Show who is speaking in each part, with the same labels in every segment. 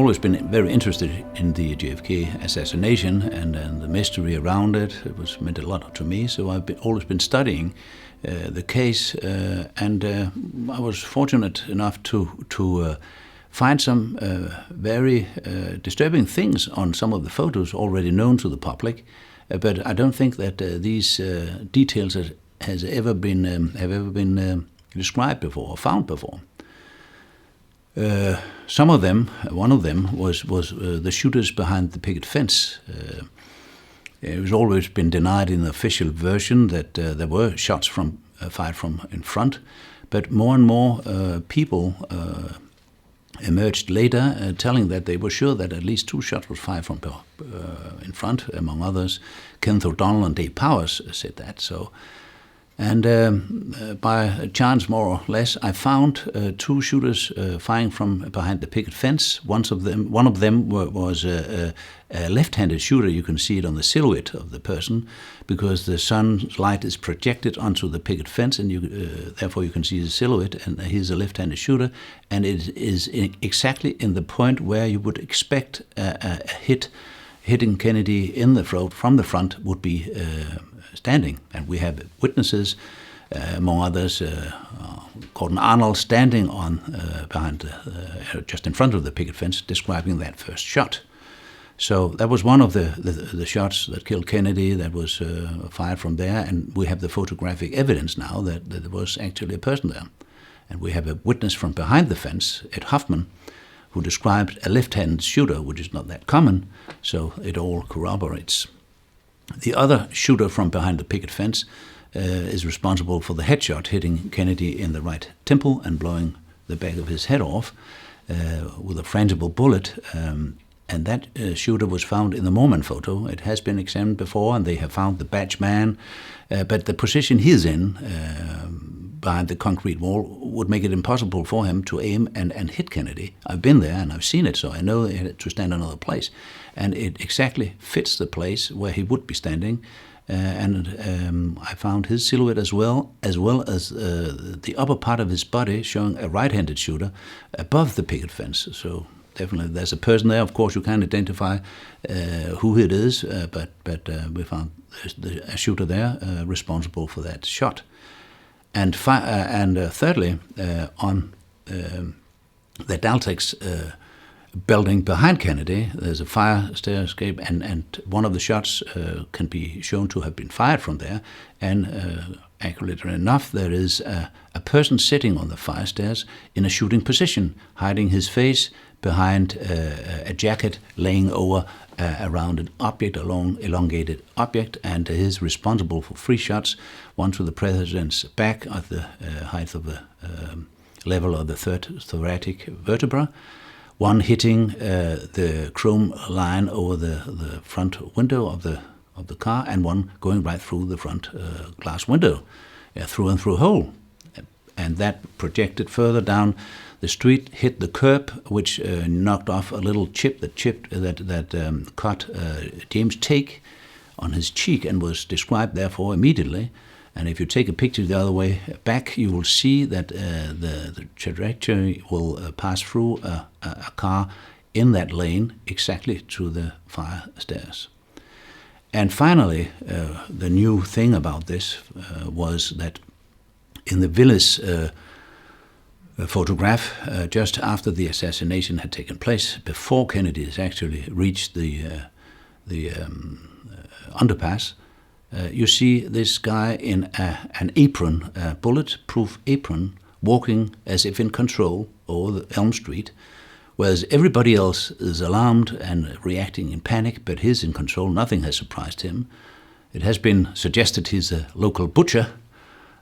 Speaker 1: always been very interested in the JFK assassination and the mystery around it. It was meant a lot to me, so I've always been studying the case, and I was fortunate enough to find some very disturbing things on some of the photos already known to the public, but I don't think that these details have ever been described before or found before. Some of them, one of them was the shooters behind the picket fence. It has always been denied in the official version that there were shots fired from in front, but more and more people emerged later telling that they were sure that at least 2 shots were fired from in front, among others. Kenneth O'Donnell and Dave Powers said that. So. And by chance, more or less, I found 2 shooters firing from behind the picket fence. One of them was a left-handed shooter. You can see it on the silhouette of the person, because the sun's light is projected onto the picket fence, and therefore you can see the silhouette. And he's a left-handed shooter, and it is exactly in the point where you would expect a hitting Kennedy in the throat from the front would be standing. And we have witnesses, among others, Gordon Arnold standing on behind, just in front of the picket fence, describing that first shot. So that was one of the shots that killed Kennedy that was fired from there, and we have the photographic evidence now that there was actually a person there. And we have a witness from behind the fence, Ed Hoffman, who described a left-handed shooter, which is not that common, so it all corroborates. The other shooter from behind the picket fence is responsible for the headshot hitting Kennedy in the right temple and blowing the back of his head off with a frangible bullet. And that shooter was found in the Moorman photo. It has been examined before, and they have found the badge man. But the position he is in, behind the concrete wall, would make it impossible for him to aim and hit Kennedy. I've been there and I've seen it, so I know he had to stand another place. And it exactly fits the place where he would be standing. I found his silhouette as well as the upper part of his body showing a right-handed shooter above the picket fence. So definitely there's a person there. Of course, you can't identify who it is, but we found a shooter there responsible for that shot. And thirdly, on the Daltex building behind Kennedy, there's a fire stair escape, and one of the shots can be shown to have been fired from there. And accurately enough, there is a person sitting on the fire stairs in a shooting position, hiding his face behind a jacket laying over a rounded object, a long elongated object, and he is responsible for 3 shots, one to the president's back at the height of the level of the 3rd thoracic vertebra, one hitting the chrome line over the front window of the car, and one going right through the front glass window, through and through hole. And that projected further down the street, hit the curb, which knocked off a little chip that cut James Take on his cheek and was described therefore immediately. And if you take a picture the other way back, you will see that the trajectory will pass through a car in that lane exactly to the fire stairs. And finally, the new thing about this was that in the Willis photograph, just after the assassination had taken place, before Kennedy has actually reached the underpass, you see this guy in an apron, a bulletproof apron, walking as if in control over Elm Street, whereas everybody else is alarmed and reacting in panic, but he's in control. Nothing has surprised him. It has been suggested he's a local butcher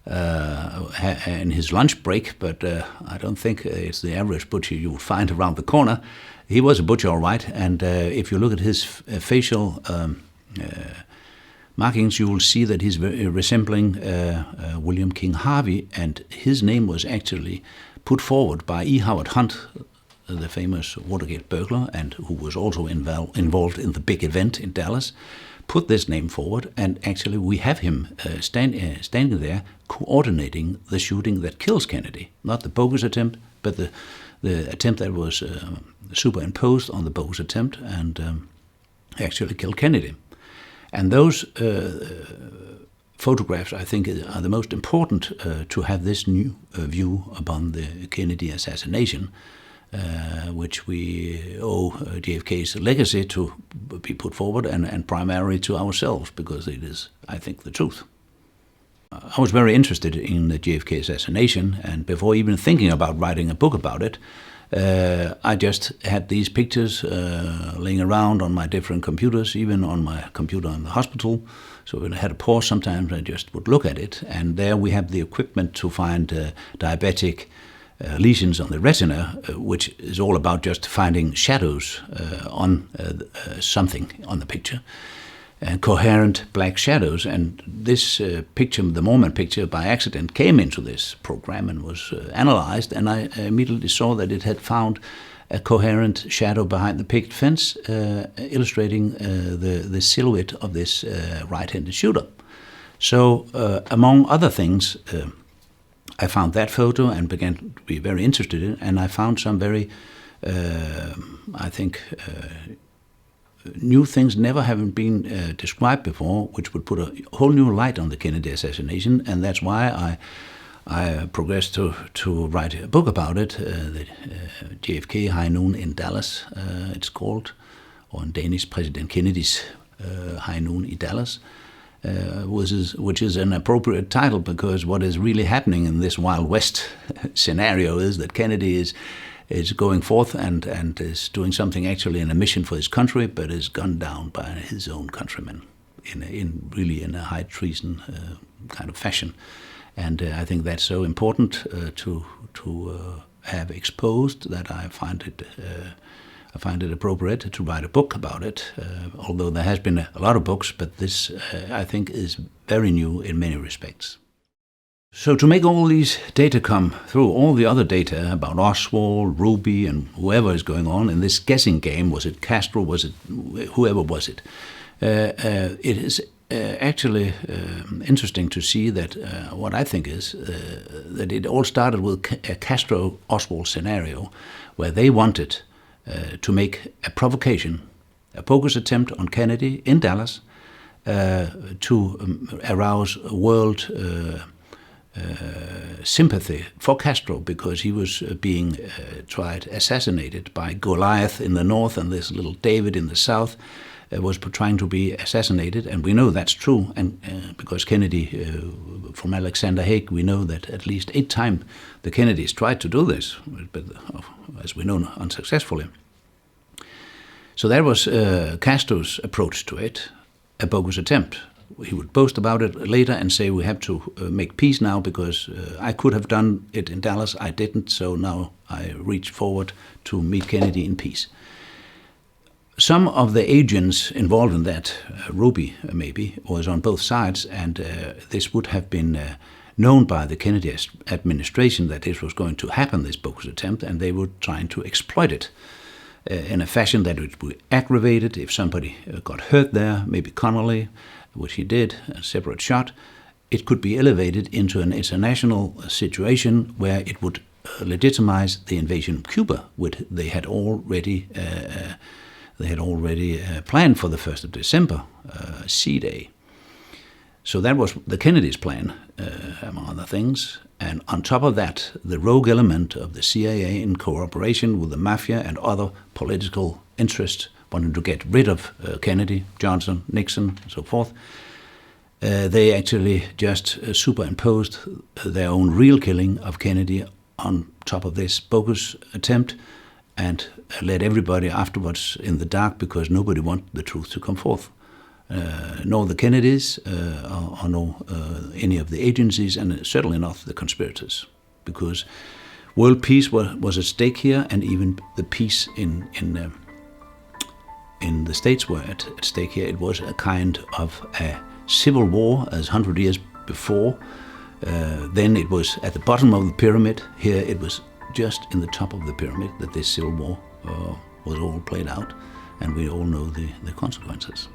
Speaker 1: in his lunch break, but I don't think it's the average butcher you would find around the corner. He was a butcher, all right, and if you look at his facial markings, you will see that he's resembling William King Harvey, and his name was actually put forward by E. Howard Hunt, the famous Watergate burglar, and who was also involved in the big event in Dallas, put this name forward, and actually we have him standing there coordinating the shooting that kills Kennedy. Not the bogus attempt, but the attempt that was superimposed on the bogus attempt and actually killed Kennedy. And those photographs, I think, are the most important to have this new view upon the Kennedy assassination, which we owe JFK's legacy to be put forward and primarily to ourselves, because it is, I think, the truth. I was very interested in the JFK assassination, and before even thinking about writing a book about it, I just had these pictures laying around on my different computers, even on my computer in the hospital. So when I had a pause, sometimes I just would look at it, and there we have the equipment to find diabetic lesions on the retina, which is all about just finding shadows on something on the picture, and coherent black shadows. And this picture, the Mohrmann picture, by accident came into this program and was analyzed, and I immediately saw that it had found a coherent shadow behind the picket fence, illustrating the silhouette of this right-handed shooter. So, among other things, I found that photo and began to be very interested in it, and I found some very, I think, new things never having been described before, which would put a whole new light on the Kennedy assassination, and that's why I progressed to write a book about it, the JFK High Noon in Dallas, it's called, or in Danish, President Kennedy's High Noon in Dallas, which is an appropriate title, because what is really happening in this Wild West scenario is that Kennedy is going forth and is doing something actually in a mission for his country, but is gunned down by his own countrymen in a high treason kind of fashion. And I think that's so important to have exposed that I find it appropriate to write a book about it. Although there has been a lot of books, but this I think is very new in many respects. So to make all these data come through, all the other data about Oswald, Ruby, and whoever is going on in this guessing game, was it Castro, was it whoever was it? It is actually interesting to see that what I think is that it all started with a Castro-Oswald scenario, where they wanted to make a provocation, a bogus attempt on Kennedy in Dallas to arouse world sympathy for Castro, because he was being assassinated by Goliath in the north, and this little David in the south was trying to be assassinated. And we know that's true, and because Kennedy, from Alexander Haig, we know that at least 8 times the Kennedys tried to do this, but as we know, unsuccessfully. So that was Castro's approach to it, a bogus attempt. He would boast about it later and say, we have to make peace now, because I could have done it in Dallas, I didn't, so now I reach forward to meet Kennedy in peace. Some of the agents involved in that, Ruby maybe, was on both sides, and this would have been known by the Kennedy administration that this was going to happen, this bogus attempt, and they were trying to exploit it in a fashion that it would be aggravated if somebody got hurt there, maybe Connolly, which he did, a separate shot. It could be elevated into an international situation where it would legitimize the invasion of Cuba, which they had already planned for the 1st of December, C-Day. So that was the Kennedys' plan, among other things. And on top of that, the rogue element of the CIA, in cooperation with the mafia and other political interests, wanted to get rid of Kennedy, Johnson, Nixon, and so forth. They actually just superimposed their own real killing of Kennedy on top of this bogus attempt, and let everybody afterwards in the dark, because nobody wanted the truth to come forth. Nor the Kennedys, or nor any of the agencies, and certainly not the conspirators, because world peace was at stake here, and even the peace in the States were at stake here. It was a kind of a civil war, as 100 years before. Then it was at the bottom of the pyramid. Here it was just in the top of the pyramid that this civil war was all played out, and we all know the consequences.